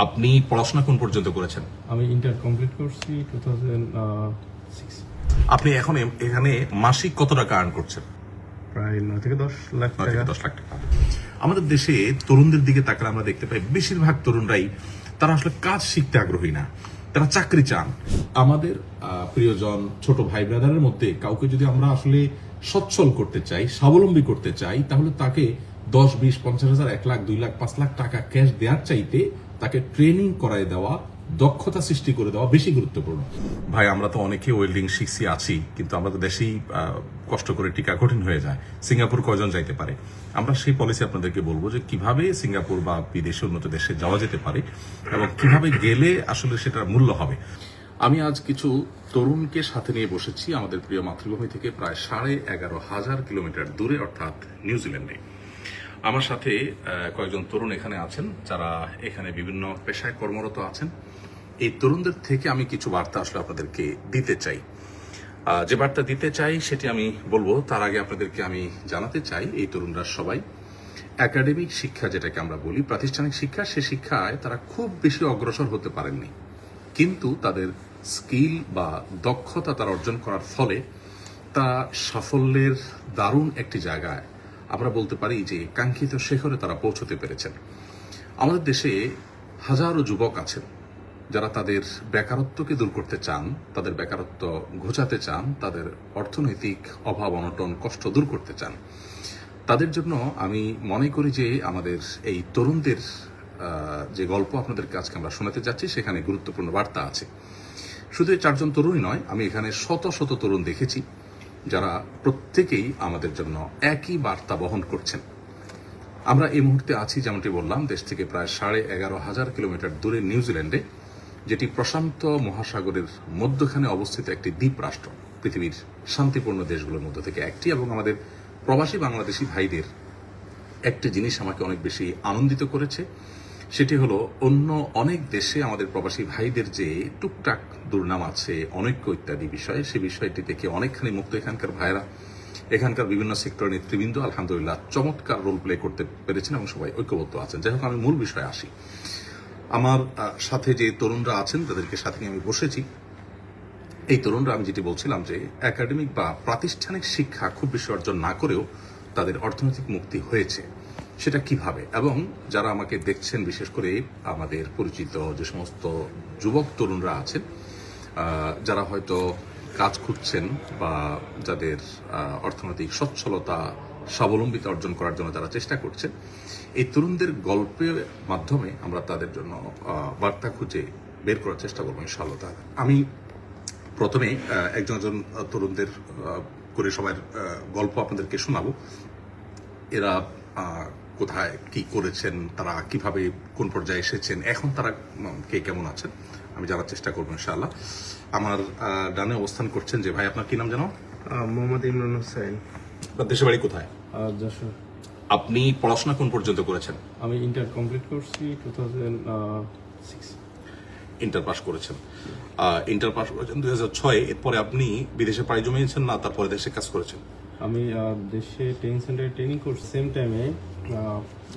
আপনি পড়াশোনা কোন পর্যন্ত করেছেন? আমি ইন্টার কমপ্লিট করছি 2006। আপনি এখন এখানে মাসিক কত টাকা আর্ন করছেন? প্রায় 9 থেকে 10 লাখ 9 থেকে টাকা। 10 লাখ টাকা। আমাদের দেশে তরুণদের দিকে তাকালে আমরা দেখতে পাই বেশিরভাগ তরুণরাই তারা আসলে কাজ শিখতে আগ্রহী না, তারা চাকরি চান। আমাদের প্রিয়জন ছোট ভাই ব্রাদারের মধ্যে কাউকে যদি আমরা আসলে সচ্ছল করতে চাই, স্বাবলম্বী করতে চাই, তাহলে তাকে 10, 20, 50,000, 1 লাখ, 2 লাখ, 5 লাখ টাকা ক্যাশ দেওয়ার চাইতে তাকে ট্রেনিং করায় দেওয়া, দক্ষতা সৃষ্টি করে দেওয়া বেশি গুরুত্বপূর্ণ। ভাই, আমরা তো অনেকে ওয়েল্ডিং শিখছি আছি, কিন্তু আমরা তো দেশেই কষ্ট করে টিকা কঠিন হয়ে যায়। সিঙ্গাপুর কয়জন যাইতে পারে? আমরা সেই পলিসি আপনাদেরকে বলবো যে কিভাবে সিঙ্গাপুর বা বিদেশে উন্নত দেশে যাওয়া যেতে পারে এবং কিভাবে গেলে আসলে সেটার মূল্য হবে। আমি আজ কিছু তরুণকে সাথে নিয়ে বসেছি আমাদের প্রিয় মাতৃভূমি থেকে প্রায় 11,500 কিলোমিটার দূরে, অর্থাৎ নিউজিল্যান্ডে। আমার সাথে কয়েকজন তরুণ এখানে আছেন যারা এখানে বিভিন্ন পেশায় কর্মরত আছেন। এই তরুণদের থেকে আমি কিছু বার্তা আসলে আপনাদেরকে দিতে চাই। যে বার্তা দিতে চাই সেটি আমি বলবো, তার আগে আপনাদেরকে আমি জানাতে চাই এই তরুণরা সবাই একাডেমিক শিক্ষা, যেটাকে আমরা বলি প্রাতিষ্ঠানিক শিক্ষা, সে শিক্ষায় তারা খুব বেশি অগ্রসর হতে পারেননি, কিন্তু তাদের স্কিল বা দক্ষতা তারা অর্জন করার ফলে তা সাফল্যের দারুণ একটি জায়গায়, আমরা বলতে পারি যে কাঙ্ক্ষিত শিখরে তারা পৌঁছতে পেরেছেন। আমাদের দেশে হাজারো যুবক আছেন যারা তাদের বেকারত্বকে দূর করতে চান, তাদের বেকারত্ব ঘোচাতে চান, তাদের অর্থনৈতিক অভাব অনটন কষ্ট দূর করতে চান। তাদের জন্য আমি মনে করি যে আমাদের এই তরুণদের যে গল্প আপনাদেরকে আজকে আমরা শোনাতে যাচ্ছি সেখানে গুরুত্বপূর্ণ বার্তা আছে। শুধু এই 4 জন তরুণই নয়, আমি এখানে শত শত তরুণ দেখেছি যারা প্রত্যেকেই আমাদের জন্য একই বার্তা বহন করছেন। আমরা এই মুহূর্তে আছি, যেমনটি বললাম, দেশ থেকে প্রায় 11,500 কিলোমিটার দূরে নিউজিল্যান্ডে, যেটি প্রশান্ত মহাসাগরের মধ্যখানে অবস্থিত একটি দ্বীপ রাষ্ট্র, পৃথিবীর শান্তিপূর্ণ দেশগুলোর মধ্যে থেকে একটি। এবং আমাদের প্রবাসী বাংলাদেশি ভাইদের একটি জিনিস আমাকে অনেক বেশি আনন্দিত করেছে, সেটি হলো অন্য অনেক দেশে আমাদের প্রবাসী ভাইদের যে টুকটাক দুর্নাম আছে, অনৈক্য ইত্যাদি বিষয়ে, সে বিষয়টি থেকে অনেকখানি মুক্ত এখানকার ভাইরা। এখানকার বিভিন্ন সেক্টরের নেতৃবৃন্দ আলহামদুলিল্লাহ চমৎকার রোল প্লে করতে পেরেছেন এবং সবাই ঐক্যবদ্ধ আছেন। যাই হোক, আমি মূল বিষয়ে আসি। আমার সাথে যে তরুণরা আছেন তাদেরকে সাথে নিয়ে আমি বসেছি। এই তরুণরা, আমি যেটি বলছিলাম যে একাডেমিক বা প্রাতিষ্ঠানিক শিক্ষা খুব বেশি অর্জন না করেও তাদের অর্থনৈতিক মুক্তি হয়েছে। সেটা কিভাবে? এবং যারা আমাকে দেখছেন, বিশেষ করে আমাদের পরিচিত যে সমস্ত যুবক তরুণরা আছেন যারা হয়তো কাজ খুঁজছেন বা যাদের অর্থনৈতিক সচ্ছলতা, স্বাবলম্বিতা অর্জন করার জন্য যারা চেষ্টা করছেন, এই তরুণদের গল্পের মাধ্যমে আমরা তাদের জন্য বার্তা খুঁজে বের করার চেষ্টা করবো ইনশাআল্লাহ তাআলা। আমি প্রথমে একজন তরুণদের করে সবার গল্প আপনাদেরকে শোনাবো। এরা কোথায় কি করেছেন, তারা কিভাবে কোন পর্যায়ে এসেছেন, এখন তারা কে কেমন আছেন, আমি জানার চেষ্টা করবো ইনশাআল্লাহ। আমার ডানে অবস্থান করছেন যে ভাই, আপনার কি নাম জানো? মোহাম্মদ ইমরান হোসেন। আপনার দেশের বাড়ি কোথায়? যশোর। আপনি পড়াশোনা কোন পর্যন্ত করেছেন? আমি ইন্টার কমপ্লিট করছি 2006। ইন্টার পাস করেছেন। ইন্টার পাস করেছেন 2006। এরপরে আপনি বিদেশে পাড়ি জমিয়েছেন না তারপরে দেশে কাজ করেছেন? আমি দেশে ট্রেনিং সেন্টারে ট্রেনিং করছি। সেম টাইমে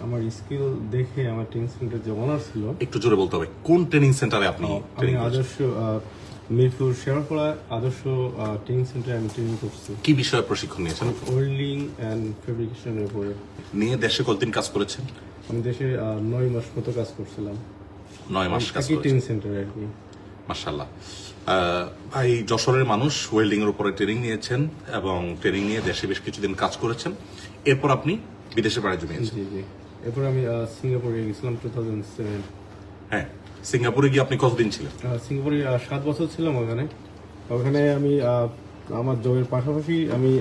আমার স্কিল দেখে আমার ট্রেনিং সেন্টার যে ওনার ছিল, একটু জোরে বলতে হবে, কোন ট্রেনিং সেন্টারে আপনি আমি আদর্শ মিরপুর শেরপাড়া আদর্শ ট্রেনিং সেন্টারে আমি ট্রেনিং করছি। কি বিষয়ে প্রশিক্ষণ নিয়েছেন? ওয়েল্ডিং এন্ড ফেব্রিকেশনের উপরে। নিয়ে দেশে কতদিন কাজ করেছেন? আমি দেশে 9 মাস মতো কাজ করছিলাম। 9 মাস কাজ একই করেছেন, ট্রেনিং সেন্টারে আর কি। মাশাআল্লাহ। ভাই, যশোরের মানুষ, ওয়েল্ডিং এর উপরে ট্রেনিং নিয়েছেন এবং ট্রেনিং নিয়ে দেশে বেশ কিছুদিন কাজ করেছেন। এরপর আপনি বিদেশে পাড়ি জমিয়েছেন। জি জি। এরপর আমি সিঙ্গাপুরে গেছিলাম 2007। হ্যাঁ, সিঙ্গাপুরে গিয়ে আপনি কতদিন ছিলেন? সিঙ্গাপুরে 7 বছর ছিলাম ওখানে। ওখানে আমি আমার জবের পাশাপাশি আমি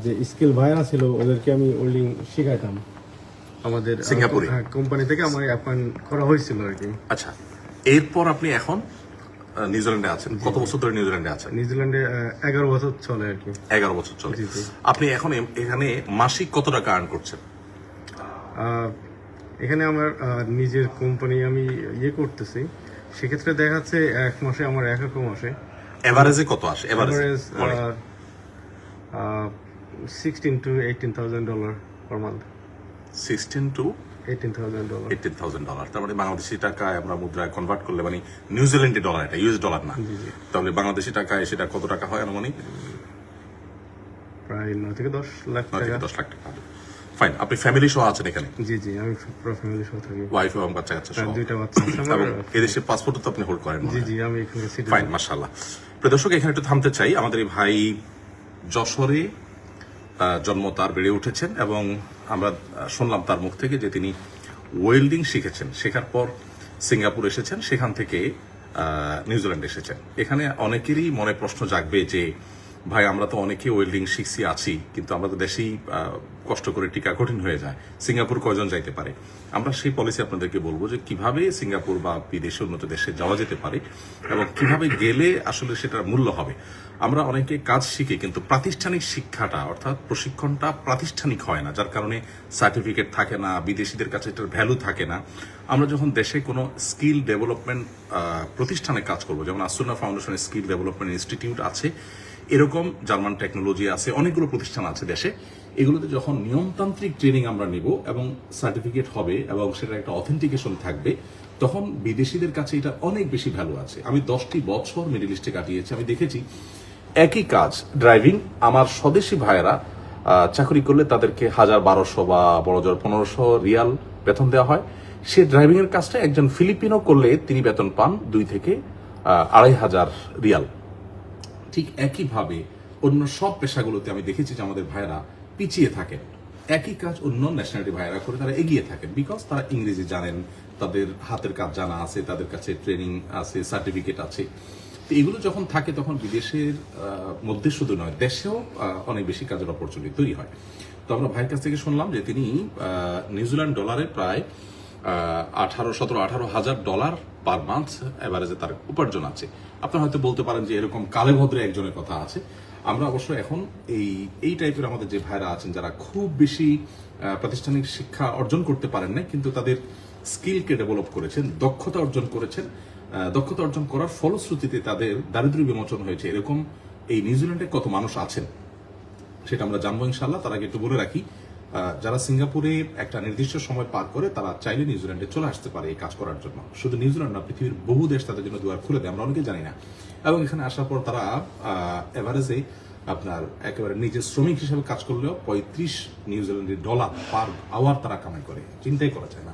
যে স্কিল ভাইরা ছিল ওদেরকে আমি ওয়েল্ডিং শেখাইতাম। আমাদের সিঙ্গাপুরে কোম্পানি থেকে আমার অ্যাপয়েন্ট করা হয়েছিল আর কি। আচ্ছা, এরপর আপনি এখন নিউজিল্যান্ডে আছেন। কত বছর ধরে নিউজিল্যান্ডে আছেন? নিউজিল্যান্ডে 11 বছর চলে আর কি। 11 বছর চলে। জি, জি। আপনি এখন এখানে মাসিক কত টাকা আর্ন করছেন? এখানে আমার নিজের কোম্পানি আমি করতেছি, সেক্ষেত্রে দেখা যাচ্ছে এক মাসে আমার এক মাসে এভারেজে কত আসে? Average 16 to $18,000 per month। 16 to $18,000 $18,000। তার মানে বাংলাদেশি টাকায় আমরা মুদ্রায় কনভার্ট করলে মানে নিউজিল্যান্ডি ডলার, এটা ইউএস ডলার না, তাহলে বাংলাদেশি টাকায় সেটা কত টাকা হয় আনুমানিক? প্রায় 9 থেকে 10 লাখ 9 থেকে টাকা। 10 লাখ টাকা। ফাইন, আপনি ফ্যামিলি সহ আছেন এখানে? জি আমি পুরো ফ্যামিলি সহ থাকি। ওয়াইফ এবং বাচ্চা কাচ্চা সহ? 2টা বাচ্চা আছে আমার। এবং এদেশের পাসপোর্টও তো আপনি হোল্ড করেন? জি আমি এখানে সিটিজেন। ফাইন, মাশাআল্লাহ। প্রিয় দর্শক, এখানে একটু থামতে চাই। আমাদের এই ভাই যশোরে জন্ম, তার বেড়ে উঠেছেন এবং আমরা শুনলাম তার মুখ থেকে যে তিনি ওয়েল্ডিং শিখেছেন, শেখার পর সিঙ্গাপুর এসেছেন, সেখান থেকে নিউজিল্যান্ড এসেছেন। এখানে অনেকেরই মনে প্রশ্ন জাগবে যে ভাই আমরা তো অনেকে ওয়েল্ডিং শিখছি আছি, কিন্তু আমরা তো দেশেই কষ্ট করে টিকা কঠিন হয়ে যায়, সিঙ্গাপুর কয়জন যাইতে পারে? আমরা সেই পলিসি আপনাদেরকে বলবো যে কিভাবে সিঙ্গাপুর বা বিদেশে উন্নত দেশে যাওয়া যেতে পারে এবং কিভাবে গেলে আসলে সেটার মূল্য হবে। আমরা অনেকে কাজ শিখি, কিন্তু প্রাতিষ্ঠানিক শিক্ষাটা অর্থাৎ প্রশিক্ষণটা প্রাতিষ্ঠানিক হয় না, যার কারণে সার্টিফিকেট থাকে না, বিদেশিদের কাছে এটার ভ্যালু থাকে না। আমরা যখন দেশে কোনো স্কিল ডেভেলপমেন্ট প্রতিষ্ঠানে কাজ করবো, যেমন Asuna foundation skill development institute আছে, এরকম জার্মান টেকনোলজি আছে, অনেকগুলো প্রতিষ্ঠান আছে দেশে। এগুলোতে যখন নিয়মতান্ত্রিক ট্রেনিং আমরা নিব এবং সার্টিফিকেট হবে এবং সেটা একটা অথেন্টিকেশন থাকবে, তখন বিদেশিদের কাছে এটা অনেক বেশি ভ্যালু আছে। আমি 10টি বছর মিডল ইস্টে কাটিয়েছি, আমি দেখেছি একই কাজ ড্রাইভিং আমার স্বদেশি ভাইয়েরা চাকরি করলে তাদেরকে 1200 বা বড় জোর 1500 রিয়াল বেতন দেওয়া হয়। সে ড্রাইভিং এর কাজটা একজন ফিলিপিনো করলে তিনি বেতন পান 2 থেকে 2500 রিয়াল। ঠিক একইভাবে অন্য সব পেশাগুলোতে আমি দেখেছি যে আমাদের ভাইয়েরা পিছিয়ে থাকেন। একই কাজ অন্য ন্যাশনালিটি ভাইয়েরা করে তারা এগিয়ে থাকেন, বিকজ তারা ইংরেজি জানেন, তাদের হাতের কাজ জানা আছে, তাদের কাছে ট্রেনিং আছে, সার্টিফিকেট আছে। তো এগুলো যখন থাকে তখন বিদেশের মধ্যে শুধু নয়, দেশেও অনেক বেশি কাজের অপরচুনিটি তৈরি হয়। তো আমরা ভাইয়ের কাছ থেকে শুনলাম যে তিনি নিউজিল্যান্ড ডলারে প্রায় 18,000 ডলার পার মান্থ এভারেজে তার উপার্জন আছে। আপনারা হয়তো বলতে পারেন যে এরকম কালে ভদ্রে একজনের কথা আছে। আমরা অবশ্য এখন এই টাইপের আমাদের যে ভাইরা আছেন যারা খুব বেশি প্রাতিষ্ঠানিক শিক্ষা অর্জন করতে পারেন না, কিন্তু তাদের স্কিলকে ডেভেলপ করেছেন, দক্ষতা অর্জন করেছেন, দক্ষতা অর্জন করার ফলশ্রুতিতে তাদের দারিদ্র্য বিমোচন হয়েছে, এরকম এই নিউজিল্যান্ডে কত মানুষ আছেন সেটা আমরা জানবো ইনশাআল্লাহ। তার আগে একটু বলে রাখি, যারা সিঙ্গাপুরে একটা নির্দিষ্ট সময় পার করে তারা চাইলে নিউজিল্যান্ডে চলে আসতে পারে এই কাজ করার জন্য। শুধু নিউজিল্যান্ড না, পৃথিবীর বহু দেশ তাদের জন্য দুয়ার খুলে দেয়, আমরা অনেকে জানি না। এবং এখানে আসার পর তারা এভারেজে আপনার একেবারে নিজের শ্রমিক হিসেবে কাজ করলেও 35 নিউজিল্যান্ডি ডলার পার আওয়ার তারা কামাই করে, চিন্তাই করা যায় না।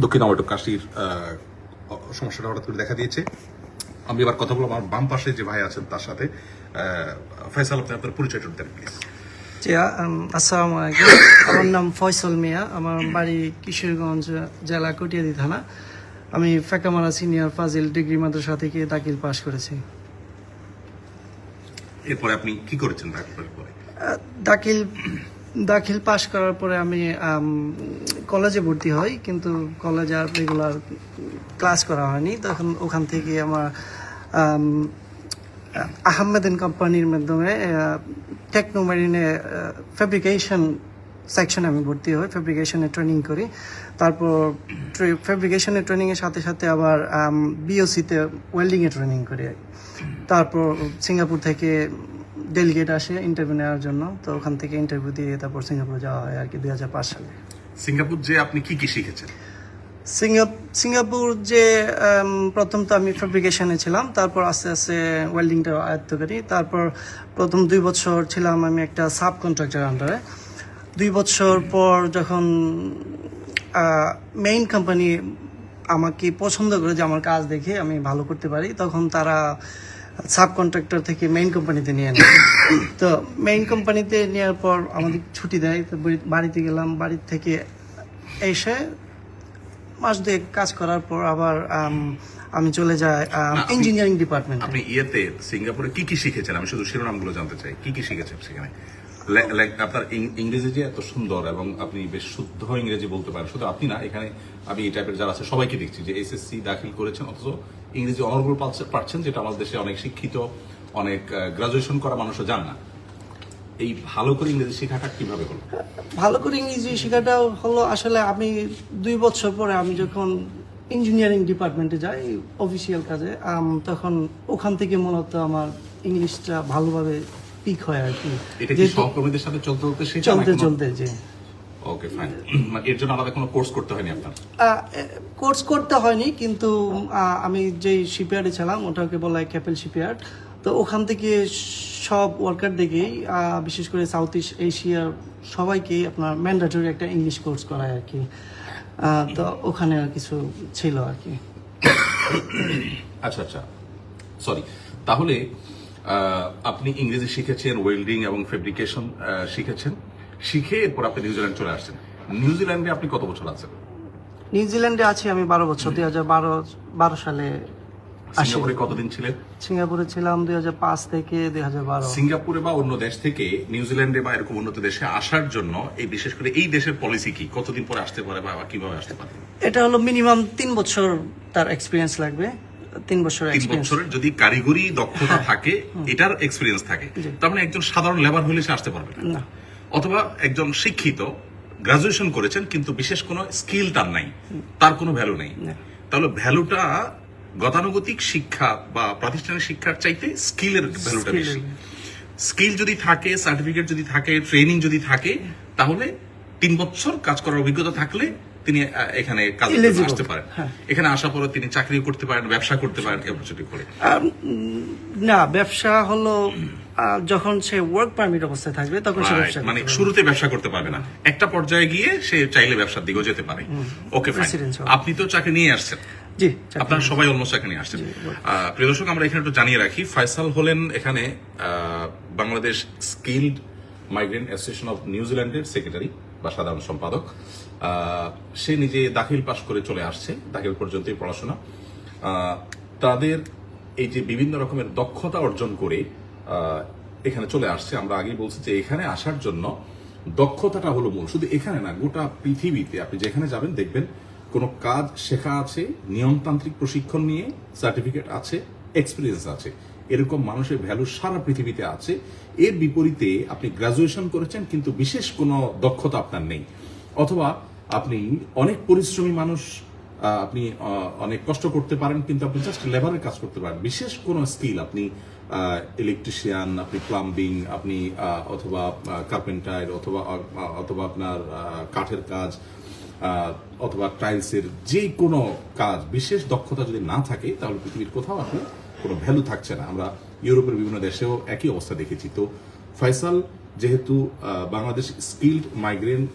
দক্ষিণ আমার একটু কাশির সমস্যাটা হঠাৎ করে দেখা দিয়েছে। আমি এবার কথা বলবো আমার বাম পাশে যে ভাই আছেন তার সাথে। ফয়সাল, আপনি আপনার পরিচয়টা দেন প্লিজ। জি, আসসালামু আলাইকুম। আমার নাম ফয়সল মিয়া, আমার বাড়ি কিশোরগঞ্জ জেলা কটিয়াদি থানা। আমি ফেকামারা সিনিয়র ফাজিল ডিগ্রি মাদ্রাসা থেকে দাখিল পাশ করেছি। এরপরে আপনি কি করেছেন তারপরে? দাখিল পাশ করার পরে আমি কলেজে ভর্তি হই, কিন্তু কলেজে আর রেগুলার ক্লাস করা হয়নি। তখন ওখান থেকে আমার আহমেদিন কোম্পানির মাধ্যমে টেকনোমেরিনে ফেব্রিকেশন সেকশনে আমি ভর্তি হই, ফেব্রিকেশনে ট্রেনিং করি। তারপর ফেব্রিকেশনের ট্রেনিংয়ের সাথে সাথে আবার বিওসিতে ওয়েল্ডিংয়ে ট্রেনিং করি। তারপর সিঙ্গাপুর থেকে ডেলিগেট আসে ইন্টারভিউ নেওয়ার জন্য, তো ওখান থেকে ইন্টারভিউ দিয়ে তারপর সিঙ্গাপুর যাওয়া হয় আর কি 2005 সালে। সিঙ্গাপুর যে আপনি কি কি শিখেছেন? সিঙ্গাপুর যে প্রথম তো আমি ফেব্রিকেশনে ছিলাম, তারপর আস্তে আস্তে ওয়েল্ডিংটা আয়ত্ত করি। তারপর প্রথম 2 বছর ছিলাম আমি একটা সাব কন্ট্রাক্টর আন্ডারে। 2 বছর পর যখন মেইন কোম্পানি আমাকে পছন্দ করে যে আমার কাজ দেখে আমি ভালো করতে পারি, তখন তারা সাব কন্ট্রাক্টর থেকে মেইন কোম্পানিতে নিয়ে নেয়। তো মেইন কোম্পানিতে নেওয়ার পর আমাদের ছুটি দেয়, তো বাড়িতে গেলাম। বাড়ি থেকে এসে মাস 2 কাজ করার পর আবার আমি চলে যাই ইঞ্জিনিয়ারিং ডিপার্টমেন্টে। আপনি সিঙ্গাপুরে কি কি শিখেছেন? আমি শুধু শিরোনামগুলো জানতে চাই, কি কি শিখেছেন সেখানে? আপনার ইংরেজি যে এত সুন্দর এবং আপনি বেশ শুদ্ধ ইংরেজি বলতে পারেন, শুধু আপনি না, এখানে আমি এই টাইপের যারা আছে সবাইকে দেখছি যে এসএসসি দাখিল করেছেন অথচ ইংরেজি অনর্গল পাচ্ছেন, যেটা আমাদের দেশে অনেক শিক্ষিত, অনেক গ্রাজুয়েশন করা মানুষও জান না। এই ভালো করে ইংরেজি শেখাটা কিভাবে হলো? ভালো করে ইংরেজি শেখাটা হলো আসলে আমি 2 বছর পরে আমি যখন ইঞ্জিনিয়ারিং ডিপার্টমেন্টে যাই অফিসিয়াল কাজে, তখন ওখান থেকে মূলত আমার ইংলিশটা ভালোভাবে পিক হয় আর কি। এটা কি সহকর্মীদের সাথে চলতে যে ওকে ফাইন। এর জন্য আলাদা কোনো কোর্স করতে হয়নি আপনার? কোর্স করতে হয়নি, কিন্তু আমি যেই শিপইয়ার্ডে ছিলাম ওটাকে বলা হয় ক্যাপেল শিপইয়ার্ড। তো ওখান থেকে সব ওয়ার্কার দেখেই বিশেষ করে সাউথ ইস্ট এশিয়ার সবাইকে আপনার ম্যান্ডেটরি একটা ইংলিশ কোর্স করায় আর কি। তো ওখানে আর কিছু ছিল আর কি। আচ্ছা আচ্ছা, সরি। তাহলে আপনি ইংরেজি শিখেছেন, ওয়েল্ডিং এবং ফেব্রিকেশন শিখেছেন, শিখে এরপর আপনি নিউজিল্যান্ড চলে আসছেন। নিউজিল্যান্ডে আপনি কত বছর আছেন? নিউজিল্যান্ডে আছি আমি 12 বছর, 2012 সালে আসি। সিঙ্গাপুরে কতদিন ছিলেন? সিঙ্গাপুরে ছিলাম 2005 থেকে 2012। সিঙ্গাপুরে বা অন্য দেশ থেকে নিউজিল্যান্ডে বা এরকম উন্নত দেশে আসার জন্য এই বিশেষ করে এই দেশের পলিসি কি, কতদিন পরে আসতে পারে বা কিভাবে আসতে পারে? এটা হলো মিনিমাম 3 বছর তার এক্সপিরিয়েন্স লাগবে। 3 বছর 3 এক্সপিরিয়েন্স। বছরের যদি কারিগরি দক্ষতা থাকে, এটার এক্সপিরিয়েন্স থাকে, তার মানে একজন সাধারণ লেবার হলে সে আসতে পারবে না। না, অথবা একজন শিক্ষিত, গ্রাজুয়েশন করেছেন কিন্তু বিশেষ কোনো স্কিল তার নাই, তার কোনো ভ্যালু নেই। না। তাহলে ভ্যালুটা গতানুগতিক শিক্ষা বা প্রাতিষ্ঠানিক শিক্ষার চাইতে স্কিলের ভ্যালুটা বেশি। স্কিল যদি থাকে, সার্টিফিকেট যদি থাকে, ট্রেনিং যদি থাকে, তাহলে 3 বছর কাজ করার অভিজ্ঞতা থাকলে তিনি এখানে কাজে Eligible, আসতে পারেন। হ্যাঁ। এখানে আসার পরে তিনি চাকরি করতে পারেন, ব্যবসা করতে পারেন, অপরচুনিটি করে। না, ব্যবসা হলো যখন সে ওয়ার্ক পারমিট অবস্থায় থাকবে তখন সে Right, ব্যবসা মানে করতে পারবে। শুরুতে ব্যবসা করতে পারবে না, একটা পর্যায়ে গিয়ে সে চাইলে ব্যবসার দিকেও যেতে পারে। Okay fine. Residential। আপনি তো চাকরি নিয়ে আসছেন, জি, চাকরি। আপনারা সবাই অলমোস্ট চাকরি নিয়ে আসছেন। প্রিয় দর্শক, আমরা এখানে একটু জানিয়ে রাখি, ফয়সাল হলেন এখানে Bangladesh skilled migrant association of নিউজিল্যান্ডের সেক্রেটারি বা সাধারণ সম্পাদক। সে নিজে দাখিল পাশ করে চলে আসছে, দাখিল পর্যন্তই পড়াশোনা। তাদের এই যে বিভিন্ন রকমের দক্ষতা অর্জন করে এখানে চলে আসছে। আমরা আগেই বলছি যে এখানে আসার জন্য দক্ষতাটা হলো মূল। শুধু এখানে না, গোটা পৃথিবীতে আপনি যেখানে যাবেন দেখবেন কোনো কাজ শেখা আছে, নিয়মতান্ত্রিক প্রশিক্ষণ নিয়ে সার্টিফিকেট আছে, এক্সপিরিয়েন্স আছে, এরকম মানুষের ভ্যালু সারা পৃথিবীতে আছে। এর বিপরীতে আপনি গ্রাজুয়েশন করেছেন কিন্তু বিশেষ কোনো দক্ষতা আপনার নেই, অথবা আপনি অনেক পরিশ্রমী মানুষ, আপনি অনেক কষ্ট করতে পারেন কিন্তু আপনি জাস্ট লেবারের কাজ করতে পারেন, বিশেষ কোনো স্কিল আপনি ইলেকট্রিশিয়ান, আপনি প্লাম্বিং, আপনি অথবা কার্পেন্টার, অথবা আপনার কাঠের কাজ, অথবা টাইলসের যে কোনো কাজ, বিশেষ দক্ষতা যদি না থাকে তাহলে পৃথিবীর কোথাও আসলে কোনো ভ্যালু থাকছে না। আমরা ইউরোপের বিভিন্ন দেশেও একই অবস্থা দেখেছি। তো ফয়সাল যেহেতু Bangladesh skilled migrant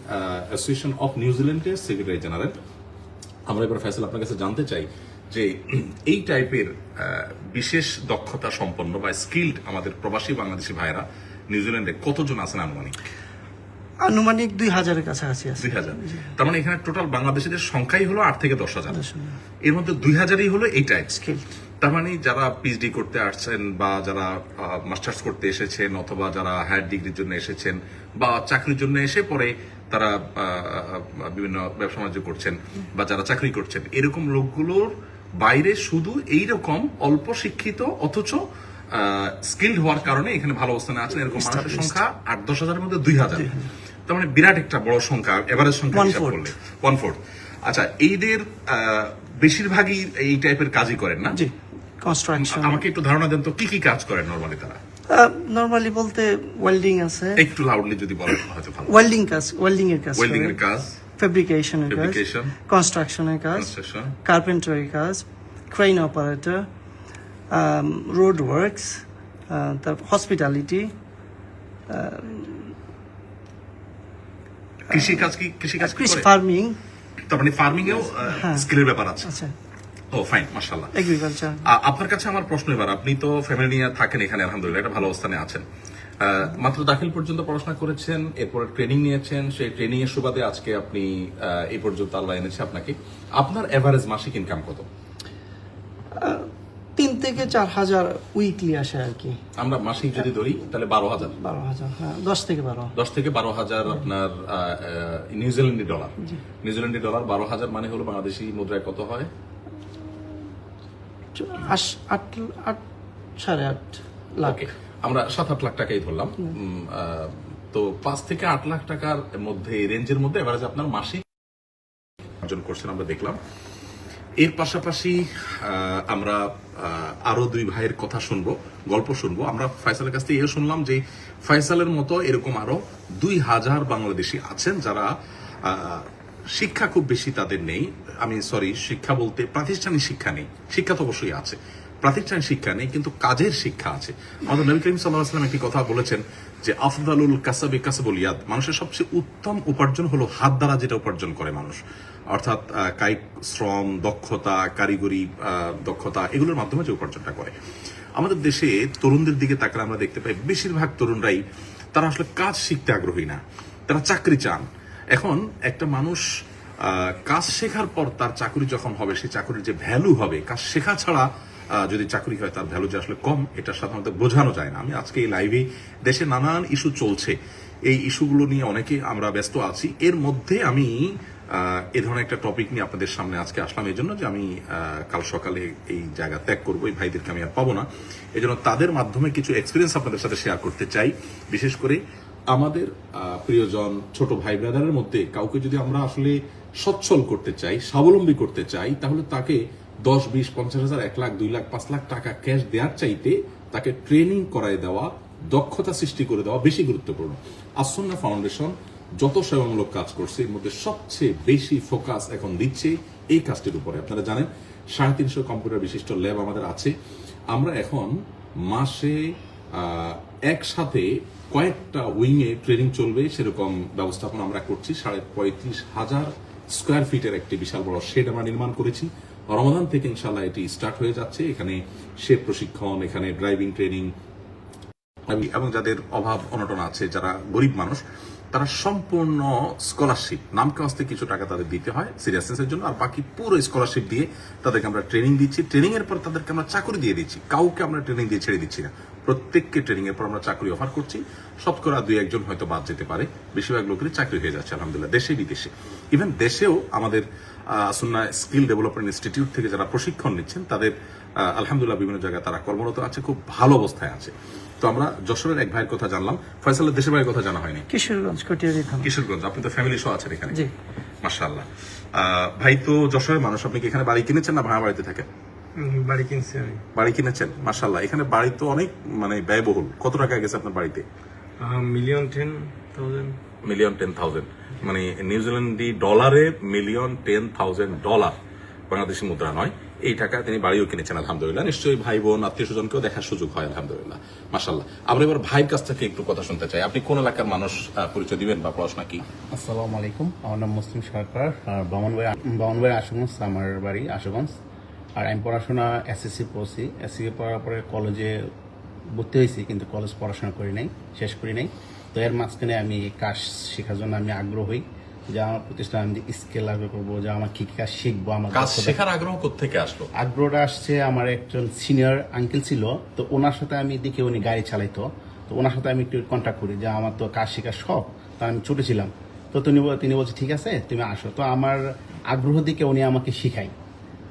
association of নিউজিল্যান্ডের সেক্রেটারি জেনারেল, আমরা এবার ফয়সাল আপনার কাছে জানতে চাই যে এই টাইপের বিশেষ দক্ষতা সম্পন্ন বা স্কিলড আমাদের প্রবাসী বাংলাদেশি ভাইয়েরা নিউজিল্যান্ডে কতজন আছেন আনুমানিক 2000-এর কাছাকাছি আছে। 2000। তার মানে এখানে টোটাল বাংলাদেশিদের সংখ্যাই হলো 8 থেকে 10,000। এর মধ্যে 2000ই হলো এই টাইপ স্কিল। তার মানে যারা পিএইচডি করতে আসছেন বা যারা মাস্টার্স করতে এসেছেন অথবা যারা হায়ার ডিগ্রির জন্য এসেছেন বা চাকরির জন্য এসে পরে তারা বিভিন্ন ব্যবসা বাণিজ্য করছেন বা যারা চাকরি করছেন, এরকম লোকগুলোর বাইরে শুধু এইরকম অল্প শিক্ষিত অথচ স্কিলড হওয়ার কারণে এখানে ভালো অবস্থানে আছেন এরকম মানুষের সংখ্যা 8-10 হাজারের মধ্যে 2000। তার মানে বিরাট একটা বড় সংখ্যা, এভারেজ সংখ্যা হিসাব করলে 1/4। আচ্ছা, এইদের বেশিরভাগই এই টাইপের কাজই করেন না? জি, কনস্ট্রাকশন। আমাকে একটু ধারণা দেন তো কি কি কাজ করেন নরমালি তারা? নরমালি বলতে ওয়েল্ডিং আছে। একটু লাউডলি যদি বলেন হয়তো ভালো। ওয়েল্ডিং এর কাজ, ওয়েল্ডিং এর কাজ, ফেব্রিকেশনের কাজ, ফেব্রিকেশন, কনস্ট্রাকশনের কাজ, কনস্ট্রাকশন, কার্পেন্টারি কাজ, ক্রেন অপারেটর, রোড ওয়ার্কস, তারপর হসপিটালিটি, কৃষিকাজ কি করে? ফার্মিং। তার মানে ফার্মিং এও স্কিলের ব্যাপার আছে। আচ্ছা, ও ফাইন, মাশাআল্লাহ। এগ্রিকালচার। আপনার কাছে আমার প্রশ্ন এবার, আপনি তো ফ্যামিলি নিয়ে থাকেন এখানে, আলহামদুলিল্লাহ একটা ভালো অবস্থানে আছেন, মাত্র দাখিল পর্যন্ত পড়াশোনা করেছেন, এরপর ট্রেনিং নিয়েছেন, সেই ট্রেনিং এর সুবাদে আজকে আপনি এই পর্যন্ত আল্লাহ এনেছে আপনাকে। আপনার এভারেজ মাসিক ইনকাম কত? 3 থেকে 4,000 উইকলি আসে আর কি। আমরা মাসিক যদি ধরি তাহলে 12,000। 12,000, হ্যাঁ, 10 থেকে 12। 10 থেকে 12,000 আপনার নিউজিল্যান্ডি ডলার। নিউজিল্যান্ডি ডলার 12,000 মানে হলো বাংলাদেশি মুদ্রায় কত হয়? 8.5 লাখ। ওকে, আমরা 7-8 লাখ টাকাই ধরলাম। তো 5 থেকে 8 লাখ টাকার মধ্যে, রেঞ্জের মধ্যে এভারেজ আপনার মাসিক অর্জন করছেন আমরা দেখলাম। এর পাশাপাশি আমরা আরো দুই ভাইয়ের কথা শুনবো, গল্প শুনবো। আমরা ফয়সালের কাছ থেকে এও শুনলাম যে ফয়সালের মতো এরকম আরো 2000 বাংলাদেশি আছেন যারা শিক্ষা খুব বেশি তাদের নেই। শিক্ষা বলতে প্রাতিষ্ঠানিক শিক্ষা নেই, শিক্ষা তো অবশ্যই আছে, প্রাতিষ্ঠানিক শিক্ষা নেই, কিন্তু কাজের শিক্ষা আছে। আমাদের নবী করিম সাল্লাল্লাহু আলাইহি ওয়াসাল্লাম একটি কথা বলেছেন যে আফদালুল কাসাবি কাসবুল ইয়াদ, মানুষের সবচেয়ে উত্তম উপার্জন হলো হাত দ্বারা যেটা উপার্জন করে মানুষ, অর্থাৎ কায়িক শ্রম, দক্ষতা, কারিগরি দক্ষতা, এগুলোর মাধ্যমে যে উপার্জনটা করে। আমাদের দেশে তরুণদের দিকে তাকালে আমরা দেখতে পাই বেশিরভাগ তরুণরাই তারা আসলে কাজ শিখতে আগ্রহী না, তারা চাকরি চান। এখন একটা মানুষ কাজ শেখার পর তার চাকরি যখন হবে, সেই চাকরির যে ভ্যালু হবে, কাজ শেখা ছাড়া যদি চাকরি হয় তার ভ্যালু যে আসলে কম, এটা সাধারণত বোঝানো যায় না। আমি আজকে এই লাইভে দেশে নানান ইস্যু চলছে, এই ইস্যুগুলো নিয়ে অনেকে আমরা ব্যস্ত আছি। এর মধ্যে আমি এ ধরনের একটা টপিক নিয়ে আপনাদের সামনে আজকে আসলাম এই জন্য যে আমি কাল সকালে এই জায়গা ত্যাগ করবো, এই ভাইদেরকে আমি আর পাবো না, এই জন্য তাদের মাধ্যমে কিছু এক্সপিরিয়েন্স আপনাদের সাথে শেয়ার করতে চাই। বিশেষ করে আমাদের প্রিয়জন ছোট ভাই ব্রাদারের মধ্যে কাউকে যদি আমরা আসলে সচ্ছল করতে চাই, স্বাবলম্বী করতে চাই, তাহলে তাকে 10, 20, 50 হাজার, 1 লাখ, 2 লাখ, 5 লাখ টাকা ক্যাশ দেওয়ার চাইতে তাকে ট্রেনিং করায় দেওয়া, দক্ষতা সৃষ্টি করে দেওয়া বেশি গুরুত্বপূর্ণ। আসুন্নাহ ফাউন্ডেশন যত সেবামূলক কাজ করছে এর মধ্যে সবচেয়ে বেশি ফোকাস এখন দিচ্ছে এই কাজটির উপরে। আপনারা জানেন 350 কম্পিউটার বিশিষ্ট ল্যাব আমাদের আছে। আমরা এখন মাসে একসাথে কয়েকটা উইংয়ে ট্রেনিং চলবে সেরকম ব্যবস্থাপনা আমরা করছি। 35,000 স্কোয়ার ফিটের একটি বিশাল বড় শেড আমরা নির্মাণ করেছি। রমাদান থেকে ইনশাল্লাহ এটি স্টার্ট হয়ে যাচ্ছে। এখানে শেড প্রশিক্ষণ, এখানে ড্রাইভিং ট্রেনিং, এবং যাদের অভাব অনটন আছে, যারা গরিব মানুষ, তারা সম্পূর্ণ স্কলারশিপ, নামকে হস্তে কিছু টাকা তাদের দিতে হয় সিরিয়াসনেসের জন্য, আর বাকি পুরো স্কলারশিপ দিয়ে তাদেরকে আমরা ট্রেনিং দিচ্ছি। ট্রেনিং এর পর তাদেরকে আমরা চাকরি দিয়ে দিচ্ছি, কাউকে আমরা ট্রেনিং দিয়ে ছেড়ে দিচ্ছি না, প্রত্যেককে ট্রেনিং এর পর আমরা চাকরি অফার করছি। শতকরা 2-1 হয়তো বাদ যেতে পারে, বেশিরভাগ লোকেরই চাকরি হয়ে যাচ্ছে আলহামদুলিল্লাহ, দেশে বিদেশে। ইভেন দেশেও আমাদের সুন্নাহ স্কিল ডেভেলপমেন্ট ইনস্টিটিউট থেকে যারা প্রশিক্ষণ নিচ্ছেন তাদের আলহামদুলিল্লাহ বিভিন্ন জায়গায় তারা কর্মরত আছে, খুব ভালো অবস্থায় আছে। তো আমরা যশোরের এক ভাইয়ের কথা জানলাম, ফয়সালের দেশের ভাইয়ের কথা জানা হয়নি। কিশোরগঞ্জ, কটিয়াদি থানা। কিশোরগঞ্জ, আপনি তো ফ্যামিলি সহ আছেন এখানে? জি। মাশাআল্লাহ। ভাই তো যশোরের মানুষ, আপনি কি এখানে বাড়ি কিনেছেন না ভাড়া বাড়িতে থাকেন? বাড়ি কিনছি আমি। বাড়ি কিনেছেন, মাশাআল্লাহ। এখানে বাড়ি তো অনেক ব্যয়বহুল। কত টাকা গেছে আপনার বাড়িতে? $1,10,000 মানে নিউজিল্যান্ডি ডলারে $1,10,000, বাংলাদেশি মুদ্রা নয়। এই টাকা তিনি বাড়িও কিনেছেন আলহামদুলিল্লাহ। নিশ্চয়ই ভাই বোন আত্মীয় স্বজনকেও দেখার সুযোগ হয় আলহামদুলিল্লাহ, মাশাআল্লাহ। আমরা এবার ভাইয়ের কাছ থেকে একটু কথা শুনতে চাই। আপনি কোন এলাকার মানুষ, পরিচয় দিবেন বা পড়াশোনা কি? আসসালামু আলাইকুম, আমার নাম মুসলিম সরকার, আর বামনবাড়ি আশুগঞ্জ আমার বাড়ি, আশুগঞ্জ। আর আমি পড়াশোনা এসএসসি পড়ছি। এসএসসি পড়ার পরে কলেজে ভর্তি হয়েছি, কিন্তু কলেজ পড়াশোনা করি নাই, শেষ করি নাই। তো এর মাঝখানে আমি কাজ শেখার জন্য আমি আগ্রহী, যে আমার প্রতিষ্ঠান আমি স্কিল লাগবে করবো, যে আমার কি কাজ শিখবো। আমার কাজ শেখার আগ্রহ কোত্থেকে আসলো? আগ্রহটা আসছে, আমার একজন সিনিয়র আঙ্কেল ছিল, তো ওনার সাথে আমি দেখি উনি গাড়ি চালাইতো, তো ওনার সাথে আমি একটু কন্ট্যাক্ট করি যে আমার তো কাজ শেখার শখ, তো আমি ছোট ছিলাম। তো তিনি বলছে ঠিক আছে তুমি আসো। তো আমার আগ্রহ দিকে উনি আমাকে শিখাই,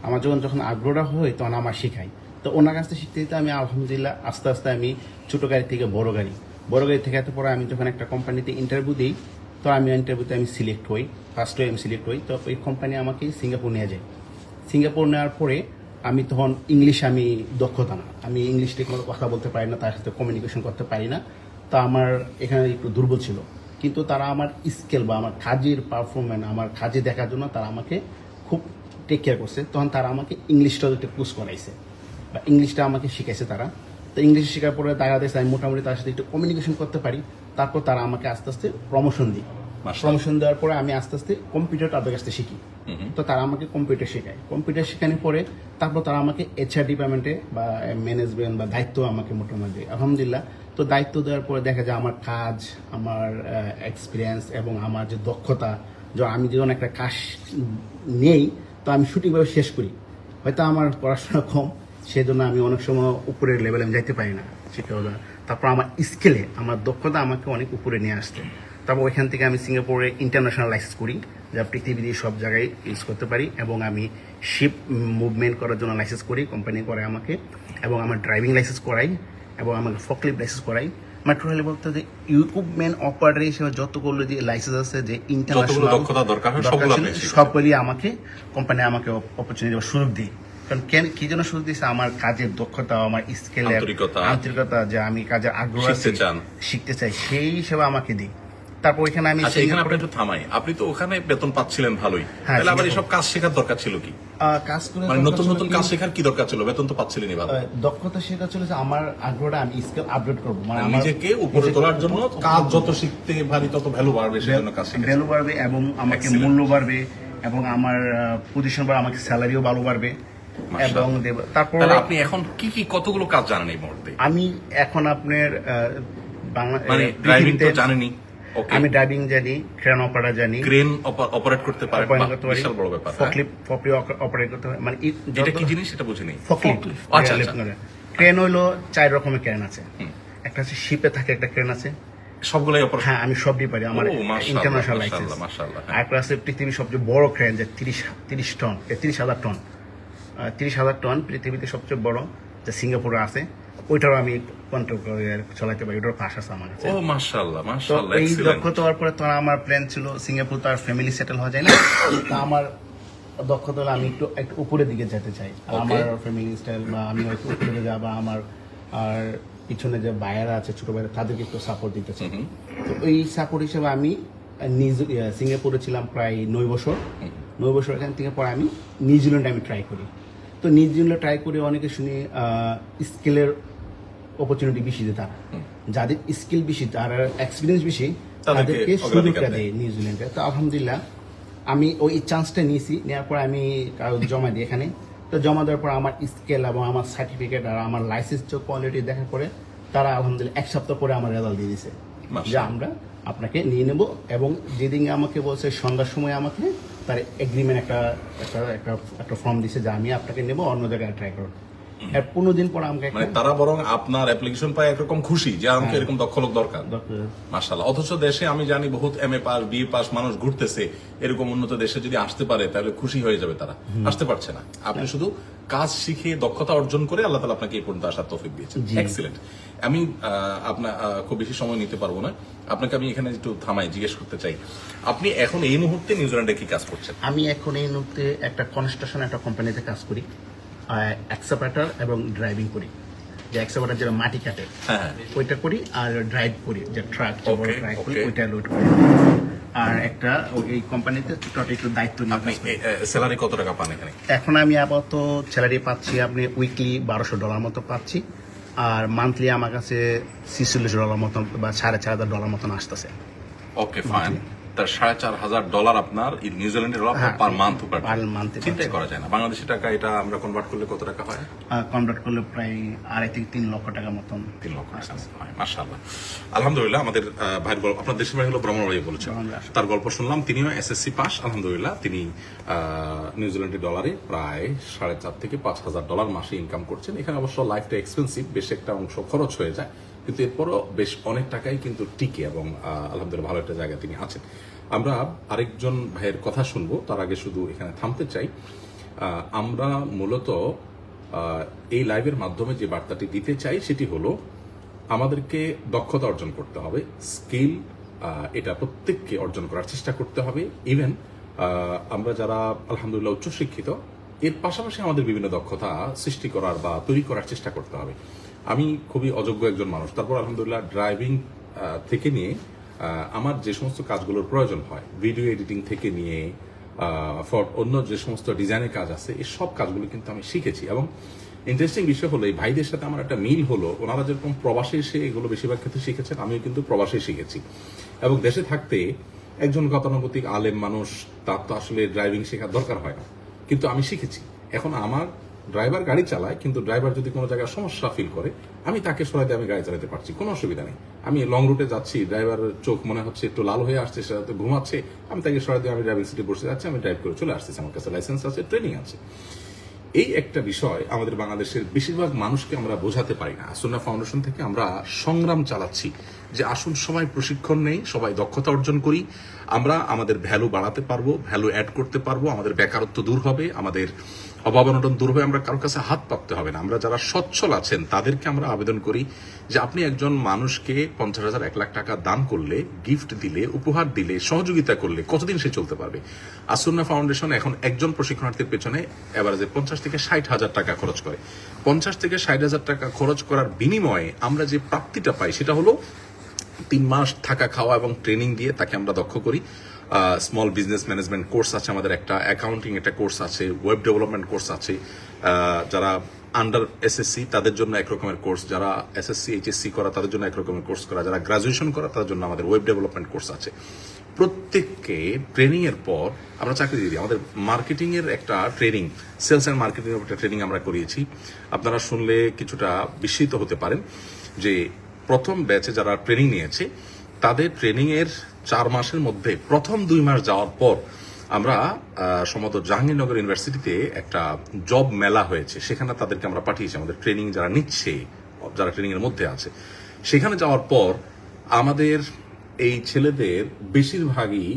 আমার যখন আগ্রহটা হয় তখন আমার শিখাই। তো ওনার কাছ থেকে শিখতে আমি আলহামদুলিল্লাহ আস্তে আস্তে আমি ছোট গাড়ি থেকে বড় গাড়ি থেকে এত পরে আমি যখন একটা কোম্পানিতে ইন্টারভিউ দিই, তো আমি ইন্টারভিউতে আমি সিলেক্ট হই, ফার্স্টে আমি সিলেক্ট হই। তো ওই কোম্পানি আমাকে সিঙ্গাপুর নিয়ে যায়। সিঙ্গাপুর নেওয়ার পরে আমি তখন ইংলিশ আমি দক্ষতা না, আমি ইংলিশ ঠিক মতো কথা বলতে পারি না, তার সাথে কমিউনিকেশন করতে পারি না। তো আমার এখানে একটু দুর্বল ছিল, কিন্তু তারা আমার স্কিল বা আমার কাজের পারফরমেন্স, আমার কাজে দেখার জন্য তারা আমাকে খুব টেক কেয়ার করছে। তখন তারা আমাকে ইংলিশটাও একটু পুশ করাইছে, বা ইংলিশটা আমাকে শিখাইছে তারা। তো ইংলিশ শেখার পরে দেখা যাচ্ছে আমি মোটামুটি তার সাথে একটু কমিউনিকেশন করতে পারি। তারপর তারা আমাকে আস্তে আস্তে প্রমোশন দিই। প্রমোশন দেওয়ার পরে আমি আস্তে আস্তে কম্পিউটার তাদের কাছ থেকে শিখি। তো তারা আমাকে কম্পিউটার শেখায়। কম্পিউটার শেখানোর পরে তারপর তারা আমাকে HR ডিপার্টমেন্টে বা ম্যানেজমেন্ট বা দায়িত্ব আমাকে মোটামুটি দেয় আলহামদুলিল্লাহ। তো দায়িত্ব দেওয়ার পরে দেখা যায় আমার কাজ, আমার এক্সপিরিয়েন্স এবং আমার যে দক্ষতা, যে আমি যখন একটা কাজ নেই তো আমি সঠিকভাবে শেষ করি। হয়তো আমার পড়াশোনা কম, সেই জন্য আমি অনেক সময় উপরের লেভেলে আমি যাইতে পারি না শিক্ষকতা। তারপর আমার স্কিলে, আমার দক্ষতা আমাকে অনেক উপরে নিয়ে আসতে। তারপর ওইখান থেকে আমি সিঙ্গাপুরে ইন্টারন্যাশনাল লাইসেন্স করি, যা পৃথিবীর সব জায়গায় ইউজ করতে পারি। এবং আমি শিপ মুভমেন্ট করার জন্য লাইসেন্স করি, কোম্পানি করে আমাকে, এবং আমার ড্রাইভিং লাইসেন্স করাই, এবং আমাকে ফকলিফট লাইসেন্স করাই। মেট্রো রেল বলতে যে ইকুইপমেন্ট অপারেটর হিসেবে যতগুলো যে লাইসেন্স আছে যে যতগুলো ইন্টারন্যাশনাল দক্ষতা দরকার হয় সবগুলো আপনি শিখেছেন। সবগুলি আমাকে কোম্পানি আমাকে অপরচুনিটি বা সুযোগ দিই। কারণ কি জন্য সুযোগ দিয়েছে, আমার কাজের দক্ষতা, আমার স্কিলের আন্তরিকতা, যে আমি কাজের আগ্রহ আছে, শিখতে চাই, সেই হিসেবে আমাকে দিই। তারপর ওইখানে আমি আচ্ছা, এখানে আপনি একটু থামাই, আপনি তো ওখানে বেতন পাচ্ছিলেন ভালোই, তাহলে আবার এসব কাজ শেখার দরকার ছিল কি? কাজ করে মানে নতুন নতুন কাজ শেখার কি দরকার ছিল? বেতন তো পাচ্ছিলেনই ভালো। দক্ষতা শেখা ছিল যে আমার আগ্রহটা আমি স্কিল আপডেট করবো, মানে নিজেকে উপরে তোলার জন্য কাজ যত শিখতে পারি তত ভ্যালু বাড়বে, সেজন্য কাজ শিখেছি। ভ্যালু বাড়বে এবং আমাকে মূল্য বাড়বে এবং আমার পজিশন বাড়বে, আমাকে স্যালারিও ভালো বাড়বে এবং তারপর আপনি এখন কি কি কতগুলো কাজ জানেন এই মুহূর্তে? আমি এখন আপনার বাংলা মানে ড্রাইভিং তো জানেনই। আমি ড্রাইভিং জানি, ক্রেন অপারেটর জানি, ক্রেন অপারেট করতে পারেন, বিশাল বড় ব্যাপার। ফকলিফট অপারেট করতে পারি। মানে এটা কি জিনিস সেটা বুঝিনি। ফকলিফট, আচ্ছা, ক্রেন হইলো 4 রকমের ক্রেন আছে। একটা হচ্ছে শিপে থাকে একটা ক্রেন আছে, সবগুলাই অপারেট। হ্যাঁ, আমি সবই পারি, আমার ইন্টারন্যাশনাল লাইসেন্স। মাশাআল্লাহ। আর একটা আছে পৃথিবীর সবচেয়ে বড় ক্রেন, যে 30 টন, 30,000 টন, 30,000 টন পৃথিবীতে সবচেয়ে বড়, যে সিঙ্গাপুরে আছে, ওইটারও আমি কন্ট্রোল করে চালাতে পারি, ওটার পাশ আছে আমার কাছে। ও মাশাআল্লাহ, তো মাশাআল্লাহ, এই এক্সিলেন্ট। দক্ষতা হওয়ার পরে তো আমার প্ল্যান ছিল সিঙ্গাপুর, তো আর ফ্যামিলি সেটেল হওয়া যায় না, তো আমার দক্ষতা হলে আমি একটু উপরের দিকে যেতে চাই। আমার ফ্যামিলি স্টাইল বা আমি একটু উপরে যাব, আমার আর পিছনে যে ভাইয়েরা আছে, ছোট ভাইয়েরা, তাদেরকে একটু সাপোর্ট দিতে চাই। তো এই সাপোর্ট হিসেবে আমি সিঙ্গাপুরে ছিলাম প্রায় 9 বছর। 9 বছর এখান থেকে পরে আমি নিউজিল্যান্ডে আমি ট্রাই করি। তো নিউজিল্যান্ডে ট্রাই করে অনেকে শুনি স্কিলের অপরচুনিটি বেশি দেয়, তারা যাদের স্কিল বেশি, তার এক্সপিরিয়েন্স বেশি, তাদেরকে সুযোগটা দেয় নিউজিল্যান্ডে। তো আলহামদুলিল্লাহ আমি ওই চান্সটা নিয়েছি, নেওয়ার পর আমি কাগজ জমা দিই এখানে। তো জমা দেওয়ার পর আমার স্কেল এবং আমার সার্টিফিকেট আর আমার লাইসেন্স কোয়ালিটি দেখার পরে তারা আলহামদুলিল্লাহ 1 সপ্তাহ পরে আমার রেজাল্ট দিয়ে দিয়েছে যে আমরা আপনাকে নিয়ে নেব। এবং যেদিন আমাকে বলছে সন্ধ্যার সময় আমাকে তার এগ্রিমেন্ট একটা ফর্ম দিছে যে আমি আপনাকে নেব, অন্য জায়গায় ট্রাই করব। এর 15 দিন পর আমাকে, মানে তারা বরং আপনার অ্যাপ্লিকেশন পায় একরকম খুশি যে আমাকে এরকম দক্ষ লোক দরকার। মাশাআল্লাহ। অথচ দেশে আমি জানি বহুত MA পাস, BA পাস মানুষ ঘুরতেছে, এরকম উন্নত দেশে যদি আসতে পারে তাহলে খুশি হয়ে যাবে, তারা আসতে পারছে না। আপনি শুধু কাজ শিখে দক্ষতা অর্জন করে আল্লাহ তাআলা আপনাকে এই পর্যন্ত আসার তৌফিক দিয়েছেন। এক্সিলেন্ট। আমি আপনার খুব বেশি সময় নিতে পারবো না, আপনাকে আমি এখানে একটু থামাই জিজ্ঞেস করতে চাই, আপনি এখন এই মুহূর্তে নিউজিল্যান্ডে কি কাজ করছেন? আমি এখন এই মুহূর্তে একটা কনস্ট্রাকশন একটা কোম্পানিতে কাজ করি, এক্সকাভেটর এবং ড্রাইভিং করি। যে এক্সকাভেটর যেটা মাটি কাটে ওইটা করি, আর ড্রাইভ করি, যে ট্রাক ড্রাইভ করি, ওইটা লোড করি। আর একটা এই কোম্পানিতে একটু দায়িত্ব নিয়ে। স্যালারি কত টাকা পান এখানে? এখন আমি আপাতত স্যালারি পাচ্ছি আপনি উইকলি $1,200 মতো পাচ্ছি, আর মান্থলি আমার কাছে $46 মতন বা $4,500 মতন আসতেছে। ওকে, ফাইন। তার $4,500 আপনার নিউজিল্যান্ডের পার মান্থ। চিন্তাই করা যায় না, বাংলাদেশি টাকা এটা আমরা কনভার্ট করলে কত টাকা হয়? কনভার্ট করলে প্রায় 2.5 থেকে 3 লক্ষ টাকা মতন। 3 লক্ষ টাকা হয়। মাশাআল্লাহ, আলহামদুলিল্লাহ। আমাদের ভাইয়ের গল্প, আপনার দেশের বাড়ি হলো ব্রাহ্মণবাড়িয়া বলেছেন, তার গল্প শুনলাম। তিনিও SSC পাস, আলহামদুলিল্লাহ। তিনি নিউজিল্যান্ডের ডলারে প্রায় $4,500 থেকে $5,000 মাসে ইনকাম করছেন। এখানে অবশ্য লাইফটা এক্সপেন্সিভ, বেশ একটা অংশ খরচ হয়ে যায়, কিন্তু এরপরও বেশ অনেক টাকাই কিন্তু টিকে এবং আলহামদুলিল্লাহ ভালো একটা জায়গায় তিনি আছেন। আমরা আরেকজন ভাইয়ের কথা শুনবো, তার আগে শুধু এখানে থামতে চাই। আমরা মূলত এই লাইভের মাধ্যমে যে বার্তাটি দিতে চাই সেটি হলো আমাদেরকে দক্ষতা অর্জন করতে হবে, স্কিল এটা প্রত্যেককে অর্জন করার চেষ্টা করতে হবে। ইভেন আমরা যারা আলহামদুলিল্লাহ উচ্চশিক্ষিত, এর পাশাপাশি আমাদের বিভিন্ন দক্ষতা সৃষ্টি করার বা তৈরি করার চেষ্টা করতে হবে। আমি খুবই অযোগ্য একজন মানুষ, তারপর আলহামদুলিল্লাহ ড্রাইভিং থেকে নিয়ে আমার যে সমস্ত কাজগুলোর প্রয়োজন হয়, ভিডিও এডিটিং থেকে নিয়ে অন্য যে সমস্ত ডিজাইনের কাজ আছে, এই সব কাজগুলো কিন্তু আমি শিখেছি। এবং ইন্টারেস্টিং বিষয় হলো এই ভাইদের সাথে আমার একটা মিল হলো, ওনারা যেরকম প্রবাসে এসে এগুলো বেশিরভাগ ক্ষেত্রে শিখেছেন, আমিও কিন্তু প্রবাসে শিখেছি। এবং দেশে থাকতে একজন গতানুগতিক আলেম মানুষ, তার তো আসলে ড্রাইভিং শেখার দরকার হয় না, কিন্তু আমি শিখেছি। এখন আমার ড্রাইভার গাড়ি চালায়, কিন্তু ড্রাইভার যদি কোনো জায়গায় সমস্যা ফিল করে, আমি তাকে সরাই দিয়ে আমি গাড়ি চালাতে পারছি, কোনো অসুবিধা নেই। আমি লং রুটে যাচ্ছি, ড্রাইভারের চোখ মনে হচ্ছে একটু লাল হয়ে আসছে, সেটা ঘুমাচ্ছে, আমি তাকে সরাই দিয়ে আমি ড্রাইভিং সিটে বসে যাচ্ছি, আমি ড্রাইভ করে চলে আসতেছি, আমার কাছে লাইসেন্স আছে, ট্রেনিং আছে। এই একটা বিষয় আমাদের বাংলাদেশের বেশিরভাগ মানুষকে আমরা বোঝাতে পারি না। সুন্নাহ ফাউন্ডেশন থেকে আমরা সংগ্রাম চালাচ্ছি যে আসুন সবাই প্রশিক্ষণ নেই, সবাই দক্ষতা অর্জন করি, আমরা আমাদের ভ্যালু বাড়াতে পারবো, ভ্যালু অ্যাড করতে পারবো, আমাদের বেকারত্ব দূর হবে, আমাদের অভাব অনটন দূর হবে, আমরা কারোর কাছে হাত পাততে হবে না। আমরা যারা সচ্ছল আছেন তাদেরকে আমরা আবেদন করি যে আপনি একজন মানুষকে 50,000 1 লাখ টাকা দান করলে, গিফট দিলে, উপহার দিলে, সহযোগিতা করলে কতদিন সে চলতে পারবে? আসুন্না ফাউন্ডেশন এখন একজন প্রশিক্ষণার্থীর পেছনে এভারেজে 50 থেকে 60,000 টাকা খরচ করে। 50 থেকে 60,000 টাকা খরচ করার বিনিময়ে আমরা যে প্রাপ্তিটা পাই সেটা হলো 3 মাস থাকা, খাওয়া এবং ট্রেনিং দিয়ে তাকে আমরা দক্ষ করি। স্মল বিজনেস ম্যানেজমেন্ট কোর্স আছে আমাদের, একটা অ্যাকাউন্টিং একটা কোর্স আছে, ওয়েব ডেভেলপমেন্ট কোর্স আছে, যারা আন্ডার এসএসসি তাদের জন্য একরকমের কোর্স, যারা এসএসসি এইচএসসি করা তাদের জন্য একরকমের কোর্স করা, যারা গ্রাজুয়েশন করা তাদের জন্য আমাদের ওয়েব ডেভেলপমেন্ট কোর্স আছে। প্রত্যেককে ট্রেনিং এর পর আমরা চাকরি দিয়ে দিই। আমাদের মার্কেটিং এর একটা ট্রেনিং, সেলস অ্যান্ড মার্কেটিং এর একটা ট্রেনিং আমরা করিয়েছি। আপনারা শুনলে কিছুটা বিস্মিত হতে পারেন যে প্রথম ব্যাচে যারা ট্রেনিং নিয়েছে তাদের ট্রেনিং এর 4 মাসের মধ্যে প্রথম 2 মাস যাওয়ার পর আমরা সম্ভবত জাহাঙ্গীরনগর ইউনিভার্সিটিতে একটা জব মেলা হয়েছে, সেখানে তাদেরকে আমরা পাঠিয়েছি। আমাদের ট্রেনিং যারা নিচ্ছে, যারা ট্রেনিং এর মধ্যে আছে, সেখানে যাওয়ার পর আমাদের এই ছেলেদের বেশিরভাগই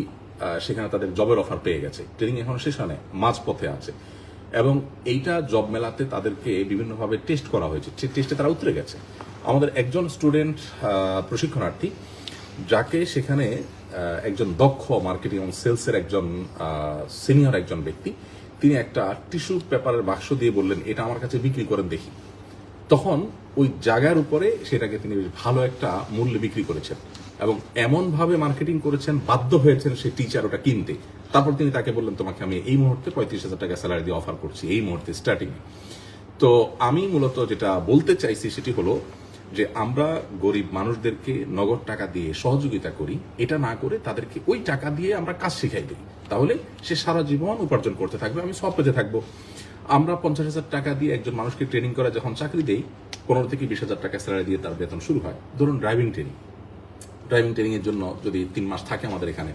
সেখানে তাদের জবের অফার পেয়ে গেছে। ট্রেনিং এখন শেষ হয় না, মাঝপথে আছে, এবং এইটা জব মেলাতে তাদেরকে বিভিন্নভাবে টেস্ট করা হয়েছে, টেস্টে তারা উতরে গেছে। আমাদের একজন স্টুডেন্ট প্রশিক্ষণার্থী যাকে সেখানে একজন দক্ষ মার্কেটিং এবং সেলসের একজন সিনিয়র একজন ব্যক্তি, তিনি একটা টিস্যু পেপারের বাক্স দিয়ে বললেন এটা আমার কাছে বিক্রি করেন দেখি। তখন ওই জায়গার উপরে সেটাকে তিনি বেশ ভালো একটা মূল্যে বিক্রি করেছেন এবং এমনভাবে মার্কেটিং করেছেন, বাধ্য হয়েছেন সেই টিচার ওটা কিনতে। তারপর তিনি তাকে বললেন তোমাকে আমি এই মুহূর্তে 35,000 টাকা স্যালারি দিয়ে অফার করছি, এই মুহূর্তে স্টার্টিং। তো আমি মূলত যেটা বলতে চাইছি সেটি হলো যে আমরা গরিব মানুষদেরকে নগদ টাকা দিয়ে সহযোগিতা করি, এটা না করে তাদেরকে ওই টাকা দিয়ে আমরা কাজ শিখাই দিই, তাহলে সে সারা জীবন উপার্জন করতে থাকবে, আমি সব পেতে থাকবো। আমরা 50,000 টাকা দিয়ে একজন মানুষকে ট্রেনিং করে যখন চাকরি দেই, 15 থেকে 20,000 টাকা স্যালারি দিয়ে তার বেতন শুরু হয়। ধরুন ড্রাইভিং ট্রেনিং এর জন্য যদি 3 মাস থাকে আমাদের এখানে,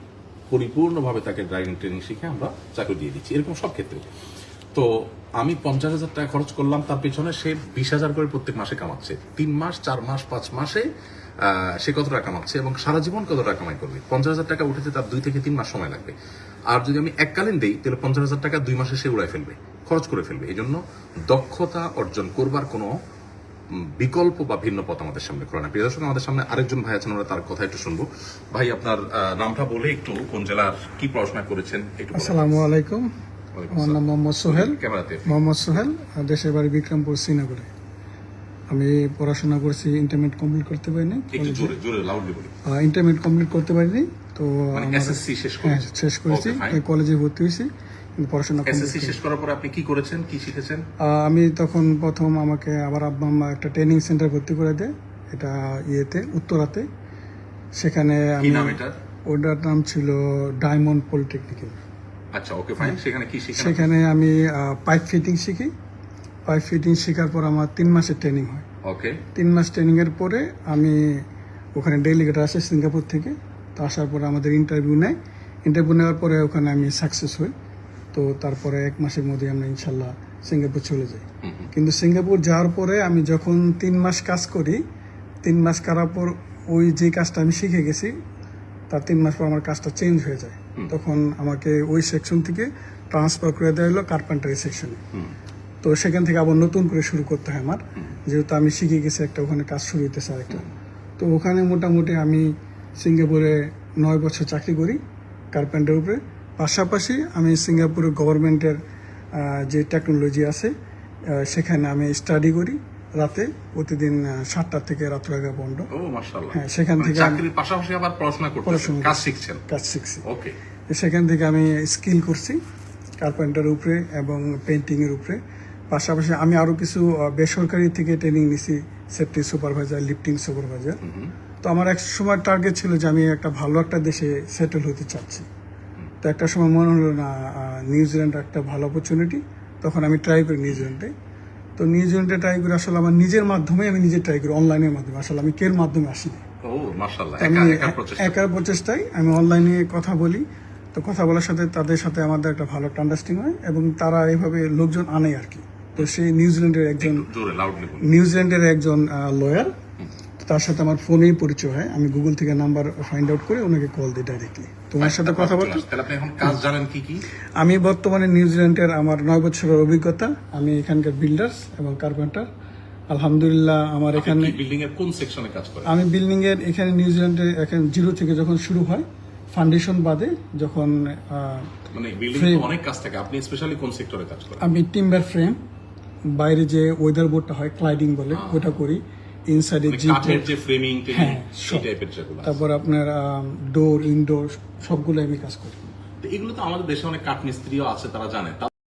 পরিপূর্ণভাবে তাকে ড্রাইভিং ট্রেনিং শিখে আমরা চাকরি দিয়ে দিচ্ছি, এরকম সব ক্ষেত্রে। তো আমি 50,000 টাকা খরচ করলাম তার পেছনে, সে 20,000 করে প্রত্যেক মাসে কামাচ্ছে। 3 মাস, 4 মাস, 5 মাসে সে কত টাকা কামাচ্ছে এবং সারা জীবন কত টাকা কামাই করবে। 50,000 টাকা উঠেছে তার 2 থেকে 3 মাস সময় লাগবে। আর যদি আমি এককালীন দেই তাহলে 50,000 টাকা 2 মাসে সে উড়াই ফেলবে, খরচ করে ফেলবে। এই জন্য দক্ষতা অর্জন করবার কোনো বিকল্প বা ভিন্ন পথ আমাদের সামনে খোলা না। প্রিয় দর্শক, আমাদের সামনে আরেকজন ভাই আছেন, আমরা তার কথা একটু শুনবো। ভাই, আপনার নামটা বলে একটু, কোন জেলার, কি পড়াশোনা করেছেন একটু বলুন। আসসালামু আলাইকুম, আমার নাম মোহাম্মদ সোহেল। ক্যামেরাতে। মোহাম্মদ সোহেল, দেশের বাড়ি বিক্রমপুর, শ্রীনগরে। আমি পড়াশোনা করছি, ইন্টারমিডিয়েট কমপ্লিট করতে পারিনি। একটু জোরে জোরে লাউডলি বলি। ইন্টারমিডিয়েট কমপ্লিট করতে পারিনি, তো মানে আমার- এসএসসি শেষ হ্যাঁ, করেছেন? শেষ করেছি, Okay, fine. কলেজে ভর্তি হয়েছি, কিন্তু পড়াশোনা এসএসসি complete শেষ করার পরে আপনি কি করেছেন, কি শিখেছেন? আমি তখন প্রথম আমাকে আবার আব্বা আম্মা একটা ট্রেনিং সেন্টার ভর্তি করে দেয়, এটা উত্তরাতে। সেখানে কি আমি, নাম এটা? ওটার নাম ছিল ডায়মন্ড পলিটেকনিক্যাল। আচ্ছা, ওকে, ফাইন। সেখানে কি শিখেন? সেখানে আমি পাইপ ফিটিং শিখি। পাইপ ফিটিং শেখার পর আমার 3 মাসের ট্রেনিং হয়। ওকে। 3 মাস ট্রেনিং এর পরে আমি ওখানে ডেলিগেট আসে সিঙ্গাপুর থেকে। তো আসার পরে আমাদের ইন্টারভিউ নেয়। ইন্টারভিউ নেওয়ার পরে ওখানে আমি সাকসেস হই। তো তারপরে 1 মাসের মধ্যে আমরা ইনশাল্লাহ সিঙ্গাপুর চলে যাই। কিন্তু সিঙ্গাপুর যাওয়ার পরে আমি যখন 3 মাস কাজ করি, 3 মাস করার পর ওই যে কাজটা আমি শিখে গেছি, তার 3 মাস পর আমার কাজটা চেঞ্জ হয়ে যায়। তখন আমাকে ওই সেকশন থেকে ট্রান্সফার করে দেওয়া হলো কার্পেন্টারি সেকশনে। তো সেখান থেকে আবার নতুন করে শুরু করতে হয় আমার, যেহেতু আমি শিখে গেছি একটা, ওখানে কাজ শুরু হইতেছে আরেকটা। তো ওখানে মোটামুটি আমি সিঙ্গাপুরে 9 বছর চাকরি করি কার্পেন্টার উপরে। পাশাপাশি আমি সিঙ্গাপুরের গভর্নমেন্টের যে টেকনোলজি আছে সেখানে আমি স্টাডি করি রাতে, প্রতিদিন 7টা থেকে রাত 11 পর্যন্ত। ও মাশাআল্লাহ। হ্যাঁ, সেখান মানে থেকে চাকরির পাশাপাশি আবার পড়াশোনা করতেছেন, পড়াশোনা কাজ শিখছেন। কাজ শিখছি। ওকে। সেখান থেকে আমি স্কিল করছি কার্পেন্টার উপরে এবং পেন্টিং এর উপরে। পাশাপাশি আমি আরো কিছু বেসরকারি থেকে ট্রেনিং নিছি, সেফটি সুপারভাইজার, লিফটিং সুপারভাইজার। তো আমার এক সময় টার্গেট ছিল যে আমি একটা ভালো একটা দেশে সেটেল হতে চাচ্ছি। তো একটা সময় মনে হলো না, নিউজিল্যান্ড একটা ভালো অপরচুনিটি, তখন আমি ট্রাই করি নিউজিল্যান্ডে। তো নিউজিল্যান্ডে ট্রাই করি আসলে আমার নিজের মাধ্যমে, আমি নিজে ট্রাই করি অনলাইনের মাধ্যমে, আসলে আমি কের মাধ্যমে আসিনি। ও মাশাআল্লাহ, আমি একা প্রচেষ্টা। একার প্রচেষ্টায় আমি অনলাইনে কথা বলি। তো কথা বলার সাথে তাদের সাথে আমাদের একটা ভালো আন্ডারস্ট্যান্ডিং হয় এবং তারা এইভাবে লোকজন আনে আর কি। তো সেই নিউজিল্যান্ডের একজন জোরে লাউডলি বলুন। নিউজিল্যান্ডের একজন লয়ার, তার সাথে আমার ফোনেই পরিচয় হয়, আমি গুগল থেকে নাম্বার ফাইন্ড আউট করে ওনাকে কল দিই ডাইরেক্টলি, তোমার সাথে কথা বলতে। তাহলে আপনি এখন কাজ জানেন কি কি? আমি বর্তমানে নিউজিল্যান্ডের আমার 9 বছরের অভিজ্ঞতা, আমি এখানকার বিল্ডার্স এবং কার্পেন্টার। আলহামদুলিল্লাহ আমার এখানে বিল্ডিং এর কোন সেকশনে কাজ করেন? আমি বিল্ডিং এর এখানে নিউজিল্যান্ডে এখানে জিরো থেকে যখন শুরু হয়, ফাউন্ডেশন বাদে যখন মানে বিল্ডিং Frame. অনেক কাজ থাকে, আপনি স্পেশালি কোন সেক্টরে কাজ করেন? আমি টিম্বার ফ্রেম, বাইরে যে ওয়েদার বোর্ডটা হয় ক্লাইডিং বলে ওটা করি, ইনসাইডে মানে জি কাঠের যে ফ্রেমিং হ্যাঁ, সেই সব। টাইপের যেগুলো আছে। তারপর আপনার ডোর ইনডোর সবগুলো আমি কাজ করি। তো এগুলো তো আমাদের দেশে অনেক কাঠ মিস্ত্রিও আছে, তারা জানে।